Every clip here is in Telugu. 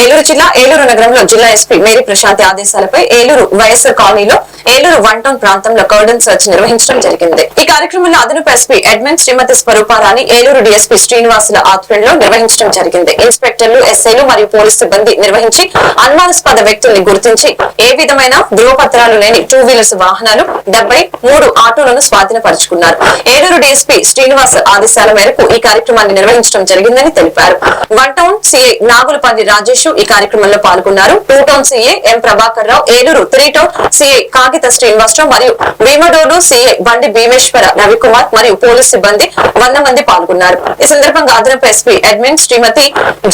ఏలూరు జిల్లా ఏలూరు నగరంలో జిల్లా ఎస్పీ మేరీ ప్రశాంతి ఆదేశాలపై ఏలూరు వైఎస్ఆర్ కాలనీలో ఏలూరు వన్ టౌన్ ప్రాంతంలో కర్డన్ సర్చ్ నిర్వహించడం జరిగింది. ఈ కార్యక్రమంలో అదనపు ఎస్పీ అడ్మిన్ శ్రీమతి స్వరూపారాణి, ఏలూరు డీఎస్పీ శ్రీనివాసుల ఆధ్వర్యంలో నిర్వహించడం జరిగింది. ఇన్స్పెక్టర్లు, ఎస్ఐలు మరియు పోలీసు సిబ్బంది నిర్వహించి అనుమానాస్పద వ్యక్తుల్ని గుర్తించి ఏ విధమైన ధృవపత్రాలు లేని 2 వీలర్స్ వాహనాలు 73 ఆటోలను స్వాధీనపరుచుకున్నారు. ఏలూరు డీఎస్పీ శ్రీనివాస్ ఆదేశాల మేరకు ఈ కార్యక్రమాన్ని నిర్వహించడం జరిగిందని తెలిపారు. One town CI Nagulapalli Rajesh ఈ కార్యక్రమంలో పాల్గొన్నారు. 2 టౌన్ సిఐ ఎం ప్రభాకర్ రావు, ఏలూరు 3 టౌన్ సిఐ కాగిత శ్రీనివాసరావు మరియు భీమడోలు సిఐ బండి భీమేశ్వర రవికుమార్ మరియు పోలీసు సిబ్బంది 100 మంది పాల్గొన్నారు. ఈ సందర్భంగా అదనపు ఎస్పీ అడ్మిన్ శ్రీమతి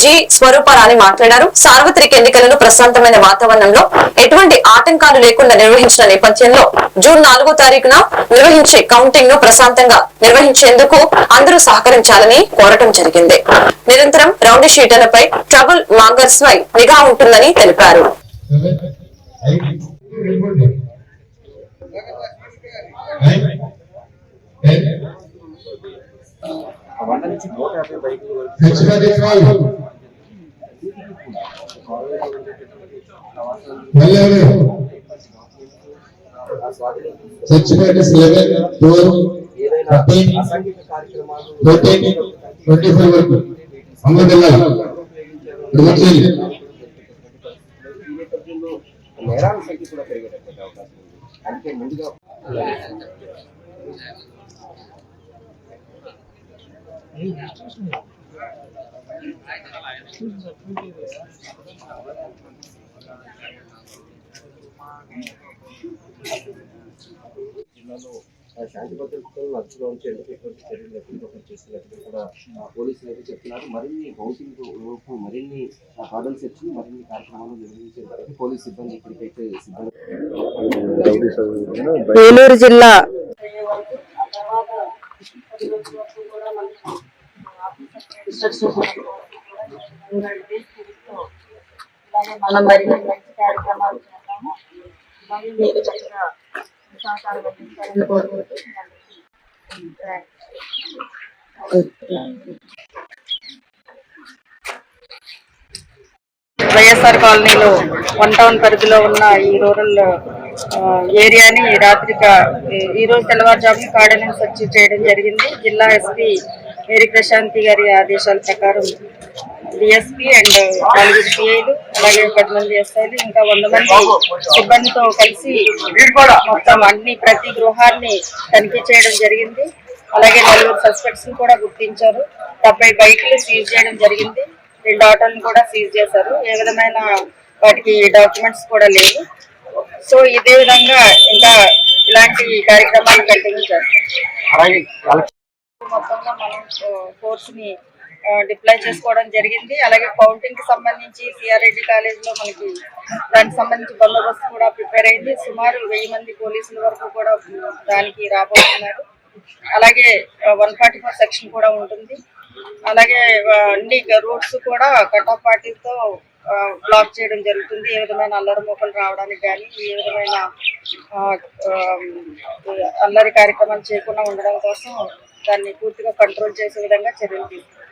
జి స్వరూపారాణి మాట్లాడారు. సార్వత్రిక ఎన్నికలను ప్రశాంతమైన వాతావరణంలో ఎటువంటి ఆటంకాలు లేకుండా నిర్వహించిన నేపథ్యంలో జూన్ 4వ తారీఖున నిర్వహించే కౌంటింగ్ ను ప్రశాంతంగా నిర్వహించేందుకు అందరూ సహకరించాలని కోరటం జరిగింది. నిరంతరం రౌడీ షీటర్లపై ట్రబుల్ మాంగర్స్ పై నిఘా ఉంటుందని తెలిపారు. నేరాల సంఖ్య కూడా పెరిగేటటువంటి అవకాశం ఉంది. అందుకే ముందుగా జిల్లాలో శాంతి భద్రతలను అదుపులో ఉంచేందుకు ఎటువంటి చర్యలు ఎప్పటికప్పుడు చేస్తున్నట్టు కూడా పోలీసులు అయితే చెప్తున్నారు. మరిన్ని కౌంటింగ్ లోపు మరిన్ని హార్డల్ సెర్చ్ మరిన్ని కార్యక్రమాలు నిర్వహించేందుకు పోలీసు సిబ్బంది ఇప్పటికైతే సిబ్బంది. ఏలూరు జిల్లా మనం మరిన్ని మంచి కార్యక్రమాలు చేద్దాము. మీకు చక్కగా సహకారం అందించాలని కోరుకుంటున్నాను. వైఎస్ఆర్ కాలనీలో వన్ టౌన్ పరిధిలో ఉన్న ఈ రూరల్ ఏరియాని ఈ రోజు తెల్లవారుజామున కార్డనెన్స్ సెర్చ్ చేయడం జరిగింది. జిల్లా ఎస్పీ మేరీ ప్రశాంతి గారి ఆదేశాల ప్రకారం డిఎస్పీ అండ్ 4 సిఐలు అలాగే 10 మంది ఎస్ఐలు ఇంకా 100 మంది సిబ్బందితో కలిసి మొత్తం ప్రతి గృహాన్ని తనిఖీ చేయడం జరిగింది. అలాగే 4 సస్పెక్ట్స్ కూడా గుర్తించారు. 70 బైకులు సీజ్ చేయడం జరిగింది. 2 ఆటోలను కూడా సీజ్ చేశారు. ఏ విధమైన వాటికి డాక్యుమెంట్స్ కూడా లేవు. సో ఇదే విధంగా ఇంకా ఇలాంటి కార్యక్రమాలు కంటిన్యూ చేస్తాం. మొత్తంలో మనం ఫోర్స్ ని డిప్లాయ్ చేసుకోవడం జరిగింది. అలాగే కౌంటింగ్ కి సంబంధించి సిఆర్ఐటి కాలేజ్ లో మనకి దానికి సంబంధించి బందోబస్తు కూడా ప్రిపేర్ అయింది. సుమారు 1000 మంది పోలీసుల వరకు కూడా దానికి రాబోతున్నారు. అలాగే 144 సెక్షన్ కూడా ఉంటుంది. అలాగే అన్ని రూట్స్ కూడా కట్ ఆఫ్ పార్టీలతో బ్లాక్ చేయడం జరుగుతుంది. ఏ విధమైన అల్లరి మొక్కలు రావడానికి కానీ ఏ విధమైన అల్లరి కార్యక్రమాలు చేయకుండా ఉండడం కోసం దాన్ని పూర్తిగా కంట్రోల్ చేసే విధంగా చర్యలు తీసుకుంటాం.